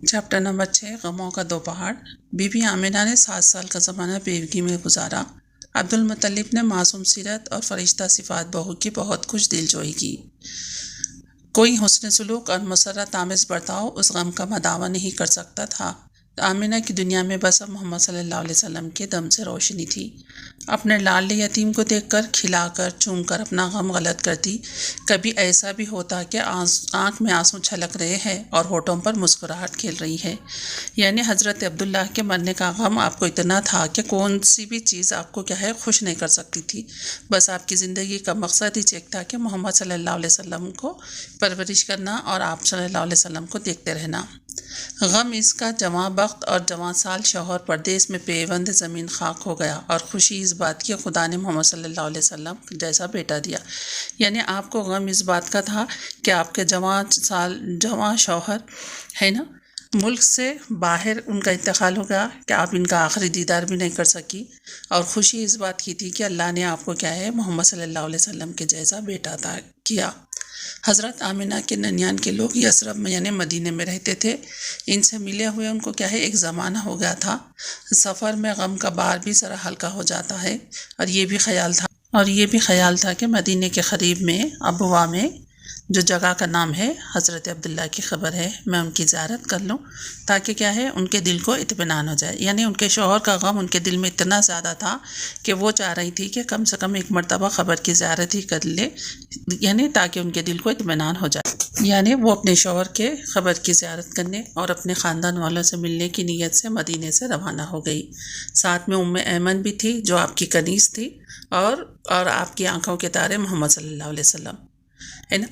Chapter number 6 غموں کا دو پہاڑ۔ Be be Amna نے 7 سال کا زمانہ بیوگی میں گزارا۔ عبدالمطلب نے معصوم سیرت اور فرشتہ صفات بہو کی بہت خوش دل جوئی کی۔ کوئی حسن سلوک اور مسرت آمیز برتاؤ اس غم کا مداوع نہیں کر سکتا تھا۔ آمنہ کی دنیا میں بس اب محمد صلی اللہ علیہ وسلم کے دم سے روشنی تھی۔ اپنے لاڈلے یتیم کو دیکھ کر کھلا کر چوم کر اپنا غم غلط کرتی۔ کبھی ایسا بھی ہوتا کہ آنکھ میں آنسو چھلک رہے ہیں اور ہونٹوں پر مسکراہٹ کھیل رہی ہے۔ یعنی حضرت عبداللہ کے مرنے کا غم آپ کو اتنا تھا کہ کون سی بھی چیز آپ کو خوش نہیں کر سکتی تھی۔ بس آپ کی زندگی کا مقصد ہی ایک تھا کہ محمد صلی اللہ علیہ وسلم کو پرورش کرنا اور آپ صلی اللہ علیہ وسلم کو دیکھتے رہنا۔ غم اس کا جواں بخت اور جواں سال شوہر پردیس میں پیوند زمین خاک ہو گیا، اور خوشی اس بات کی خدا نے محمد صلی اللہ علیہ وسلم جیسا بیٹا دیا۔ یعنی آپ کو غم اس بات کا تھا کہ آپ کے جواں شوہر ہے نا، ملک سے باہر ان کا انتقال ہو گیا کہ آپ ان کا آخری دیدار بھی نہیں کر سکی، اور خوشی اس بات کی تھی کہ اللہ نے آپ کو محمد صلی اللہ علیہ وسلم کے جیسا بیٹا عطا کیا۔ حضرت آمنہ کے ننیان کے لوگ یثرب میں یعنی مدینے میں رہتے تھے۔ ان سے ملے ہوئے ان کو ایک زمانہ ہو گیا تھا۔ سفر میں غم کا بار بھی ذرا ہلکا ہو جاتا ہے، اور یہ بھی خیال تھا کہ مدینے کے قریب میں ابوا میں جو جگہ کا نام ہے حضرت عبداللہ کی خبر ہے، میں ان کی زیارت کر لوں تاکہ ان کے دل کو اطمینان ہو جائے۔ یعنی ان کے شوہر کا غم ان کے دل میں اتنا زیادہ تھا کہ وہ چاہ رہی تھی کہ کم سے کم ایک مرتبہ خبر کی زیارت ہی کر لے، یعنی تاکہ ان کے دل کو اطمینان ہو جائے۔ یعنی وہ اپنے شوہر کے خبر کی زیارت کرنے اور اپنے خاندان والوں سے ملنے کی نیت سے مدینے سے روانہ ہو گئی۔ ساتھ میں ایمن بھی تھی جو آپ کی کنیز تھی، اور آپ کی آنکھوں کے تارے محمد صلی اللہ علیہ وسلم۔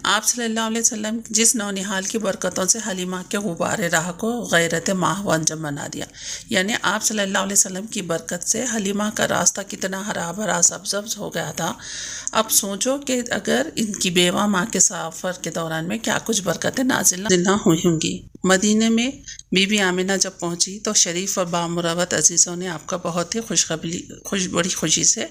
آپ صلی اللہ علیہ وسلم جس نونہال کی برکتوں سے حلیمہ کے غبار راہ کو غیرت ماہ و انجم بنا دیا۔ یعنی آپ صلی اللہ علیہ وسلم کی برکت سے حلیمہ کا راستہ کتنا ہرا بھرا سبز ہو گیا تھا۔ اب سوچو کہ اگر ان کی بیوہ ماں کے سفر کے دوران میں کیا کچھ برکتیں نازل نہ ہوئی ہوں گی۔ مدینے میں بی بی آمنہ جب پہنچی تو شریف اور بامروت عزیزوں نے آپ کا بہت ہی بڑی خوشی سے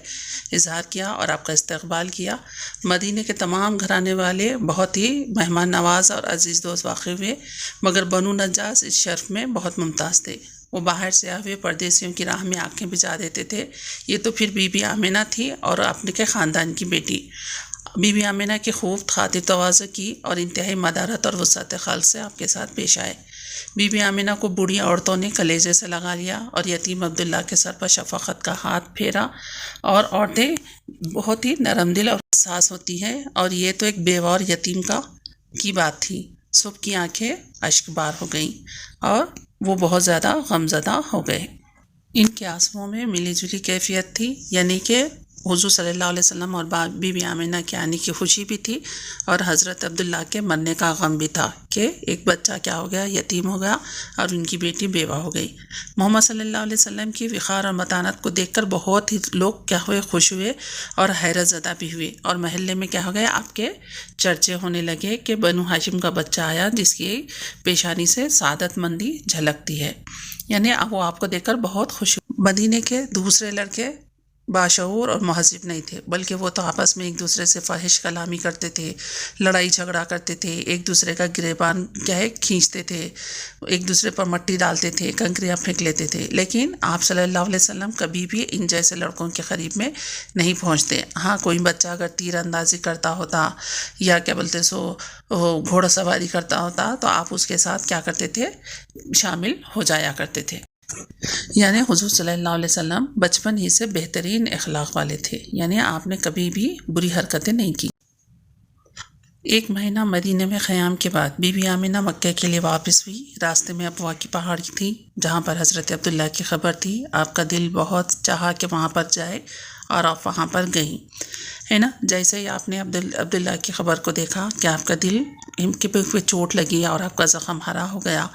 اظہار کیا اور آپ کا استقبال کیا۔ مدینے کے تمام گھرانے والے بہت ہی مہمان نواز اور عزیز دوست واقع ہوئے، مگر بنو نجاش اس شرف میں بہت ممتاز تھے۔ وہ باہر سے آئے ہوئے پردیسیوں کی راہ میں آنکھیں بجھا دیتے تھے۔ یہ تو پھر بی بی آمنہ تھی اور اپنے کے خاندان کی بیٹی۔ بی بی آمنہ کی خوب خاطر تواضع کی اور انتہائی مدارت اور وسعت خلق سے آپ کے ساتھ پیش آئے۔ بی بی آمنہ کو بوڑھی عورتوں نے کلیجے سے لگا لیا اور یتیم عبداللہ کے سر پر شفقت کا ہاتھ پھیرا۔ اور عورتیں بہت ہی نرم دل اور حساس ہوتی ہیں، اور یہ تو ایک بیوہ اور یتیم کی بات تھی۔ سب کی آنکھیں اشک بار ہو گئیں اور وہ بہت زیادہ غمزدہ ہو گئے۔ ان کے آنسوؤں میں ملی جلی کیفیت تھی، یعنی کہ حضور صلی اللہ علیہ وسلم اور بی بی آمنہ کے آنے کی خوشی بھی تھی، اور حضرت عبداللہ کے مرنے کا غم بھی تھا کہ ایک بچہ کیا ہو گیا، یتیم ہو گیا، اور ان کی بیٹی بیوہ ہو گئی۔ محمد صلی اللہ علیہ وسلم کی وقار اور متانت کو دیکھ کر بہت ہی لوگ خوش ہوئے اور حیرت زدہ بھی ہوئے، اور محلے میں ہو گیا آپ کے چرچے ہونے لگے کہ بنو ہاشم کا بچہ آیا جس کی پیشانی سے سعادت مندی جھلکتی ہے۔ یعنی وہ آپ کو دیکھ کر بہت خوش ہوئے۔ مدینے کے دوسرے لڑکے باشعور اور مہذب نہیں تھے، بلکہ وہ تو آپس میں ایک دوسرے سے فحش کلامی کرتے تھے، لڑائی جھگڑا کرتے تھے، ایک دوسرے کا گریبان کھینچتے تھے، ایک دوسرے پر مٹی ڈالتے تھے، کنکریاں پھینک لیتے تھے۔ لیکن آپ صلی اللہ علیہ وسلم کبھی بھی ان جیسے لڑکوں کے قریب میں نہیں پہنچتے۔ ہاں، کوئی بچہ اگر تیر اندازی کرتا ہوتا یا گھوڑا سواری کرتا ہوتا تو آپ اس کے ساتھ کیا کرتے تھے، شامل ہو جایا کرتے تھے۔ یعنی حضور صلی اللہ علیہ وسلم بچپن ہی سے بہترین اخلاق والے تھے، یعنی آپ نے کبھی بھی بری حرکتیں نہیں کی۔ 1 مہینہ مدینے میں قیام کے بعد بی بی آمنہ مکہ کے لیے واپس ہوئی۔ راستے میں ابوا کی پہاڑی تھی جہاں پر حضرت عبداللہ کی خبر تھی۔ آپ کا دل بہت چاہا کہ وہاں پر جائے، اور آپ وہاں پر گئیں، ہے نا۔ جیسے ہی آپ نے عبداللہ کی خبر کو دیکھا کہ آپ کا دل پہ چوٹ لگی اور آپ کا زخم ہرا ہو گیا۔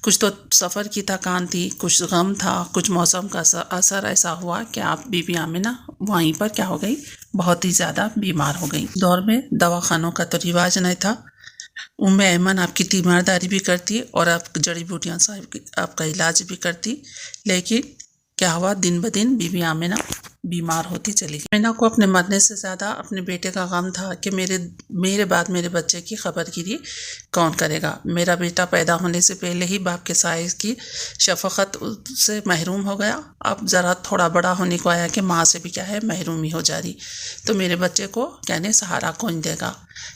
کچھ تو سفر کی تھکان تھی، کچھ غم تھا، کچھ موسم کا اثر ایسا ہوا کہ آپ بی بی آمنہ وہیں پر ہو گئی، بہت ہی زیادہ بیمار ہو گئی۔ دور میں دواخانوں کا تو رواج نہیں تھا۔ ایمن آپ کی تیمارداری بھی کرتی اور آپ جڑی بوٹیاں سے آپ کا علاج بھی کرتی، لیکن کیا ہوا، دن بدن بی بی آمنہ بیمار ہوتی چلی گئی۔ آمنہ کو اپنے مرنے سے زیادہ اپنے بیٹے کا غم تھا کہ میرے بعد میرے بچے کی خبر گیری کون کرے گا۔ میرا بیٹا پیدا ہونے سے پہلے ہی باپ کے سائے کی شفقت سے محروم ہو گیا، اب ذرا تھوڑا بڑا ہونے کو آیا کہ ماں سے بھی کیا ہے محرومی ہو جا رہی، تو میرے بچے کو کہنے سہارا کون دے گا،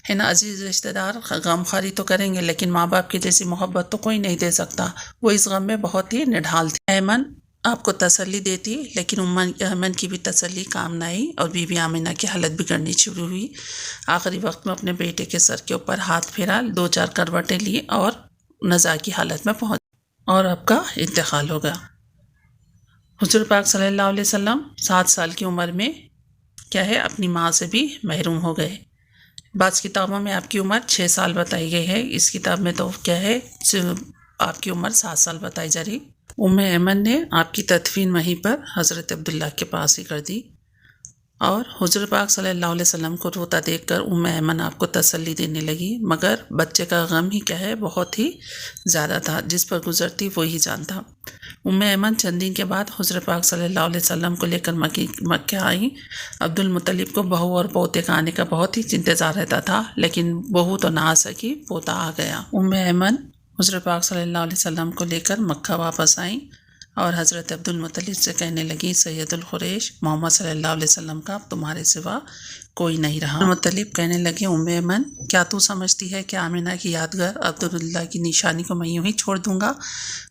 ہے نا۔ عزیز رشتہ دار غم خواری تو کریں گے لیکن ماں باپ کی جیسی محبت تو کوئی نہیں دے سکتا۔ وہ اس غم میں بہت ہی نڈھال تھی۔ ایمن آپ کو تسلی دیتی لیکن ایمن کی بھی تسلی کام نہ آئی اور بی بی آمنہ کی حالت بگڑنی شروع ہوئی۔ آخری وقت میں اپنے بیٹے کے سر کے اوپر ہاتھ پھیرا، 2-4 کروٹیں لی اور نزا کی حالت میں پہنچ اور آپ کا انتقال ہو گیا۔ حضور پاک صلی اللہ علیہ وسلم 7 سال کی عمر میں کیا ہے اپنی ماں سے بھی محروم ہو گئے۔ بعض کتابوں میں آپ کی عمر 6 سال بتائی گئی ہے، اس کتاب میں تو کیا ہے آپ کی عمر 7 سال بتائی جا رہی۔ ایمن نے آپ کی تدفین وہیں پر حضرت عبداللہ کے پاس ہی کر دی اور حضور پاک صلی اللہ علیہ وسلم کو روتا دیکھ کر ایمن آپ کو تسلی دینے لگی، مگر بچے کا غم ہی کیا ہے بہت ہی زیادہ تھا، جس پر گزرتی وہی جانتا۔ ایمن چند دن کے بعد حضور پاک صلی اللہ علیہ وسلم کو لے کر مکہ آئی۔ عبد المطلب کو بہو اور پوتے کا آنے کا بہت ہی انتظار رہتا تھا، لیکن بہو تو نہ آ سکی، پوتا آ گیا۔ ایمن حضور پاک صلی اللہ علیہ وسلم کو لے کر مکہ واپس آئیں اور حضرت عبد المطلب سے کہنے لگی، سید القریش محمد صلی اللہ علیہ وسلم کا اب تمہارے سوا کوئی نہیں رہا۔ مطلب کہنے لگے، ایمن کیا تو سمجھتی ہے کہ آمنہ کی یادگار عبداللہ کی نشانی کو میں یوں ہی چھوڑ دوں گا؟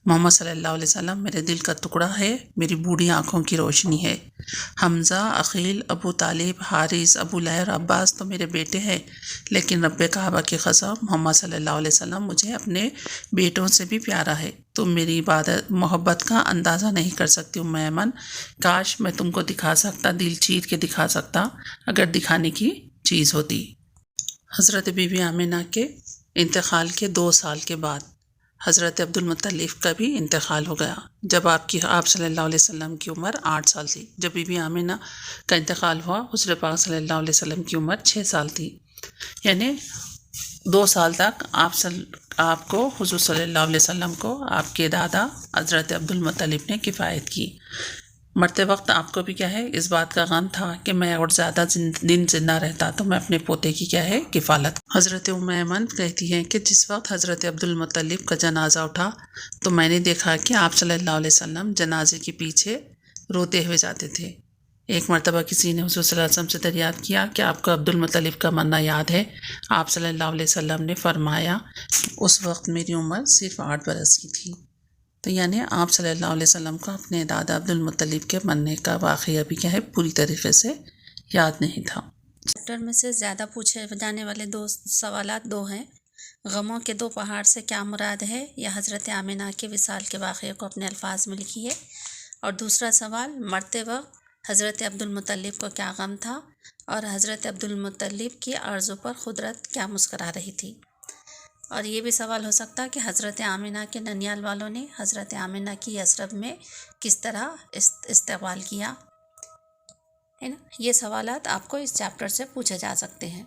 محمد صلی اللہ علیہ وسلم میرے دل کا ٹکڑا ہے، میری بوڑھی آنکھوں کی روشنی ہے۔ حمزہ، عقیل، ابو طالب، حارث، ابو لہب، عباس تو میرے بیٹے ہیں، لیکن رب کعبہ کی قسم محمد صلی اللہ علیہ وسلم مجھے اپنے بیٹوں سے بھی پیارا ہے۔ تم میری عبادت محبت کا اندازہ نہیں کر سکتی ایمن، کاش میں تم کو دکھا سکتا، دل چیر کے دکھا سکتا، اگر دکھانے کی چیز ہوتی۔ حضرت بی بی آمنہ کے انتقال کے 2 سال کے بعد حضرت عبد المطلب کا بھی انتقال ہو گیا، جب آپ صلی اللہ علیہ وسلم کی عمر 8 سال تھی۔ جب بی بی آمنہ کا انتقال ہوا، حضور پاک صلی اللہ علیہ وسلم کی عمر 6 سال تھی، یعنی 2 سال تک آپ کو حضور صلی اللہ علیہ وسلم کو آپ کے دادا حضرت عبد المطلب نے کفایت کی۔ مرتے وقت آپ کو بھی کیا ہے اس بات کا غم تھا کہ میں اور زیادہ دن زندہ رہتا تو میں اپنے پوتے کی کیا ہے کفالت۔ حضرت ایمن کہتی ہیں کہ جس وقت حضرت عبد المطلب کا جنازہ اٹھا تو میں نے دیکھا کہ آپ صلی اللہ علیہ وسلم جنازے کے پیچھے روتے ہوئے جاتے تھے۔ ایک مرتبہ کسی نے حضور صلی اللہ علیہ وسلم سے دریافت کیا کہ آپ کو عبد المطلب کا مرنا یاد ہے؟ آپ صلی اللہ علیہ وسلم نے فرمایا، اس وقت میری عمر صرف 8 برس کی تھی۔ تو یعنی آپ صلی اللہ علیہ وسلم کو اپنے دادا عبد المطلب کے مرنے کا واقعہ بھی کیا ہے پوری طریقے سے یاد نہیں تھا۔ چیپٹر میں سے زیادہ پوچھے جانے والے 2 سوالات 2 ہیں۔ غموں کے 2 پہاڑ سے کیا مراد ہے، یا حضرت آمنہ کے وصال کے واقعے کو اپنے الفاظ میں لکھیے۔ اور دوسرا سوال، مرتے وقت حضرت عبد المطلب کو کیا غم تھا اور حضرت عبد المطلب کی عرضوں پر قدرت کیا مسکرا رہی تھی۔ اور یہ بھی سوال ہو سکتا کہ حضرت آمنہ کے ننیال والوں نے حضرت آمنہ کی یثرب میں کس طرح استقبال کیا، ہے نا۔ یہ سوالات آپ کو اس چیپٹر سے پوچھے جا سکتے ہیں۔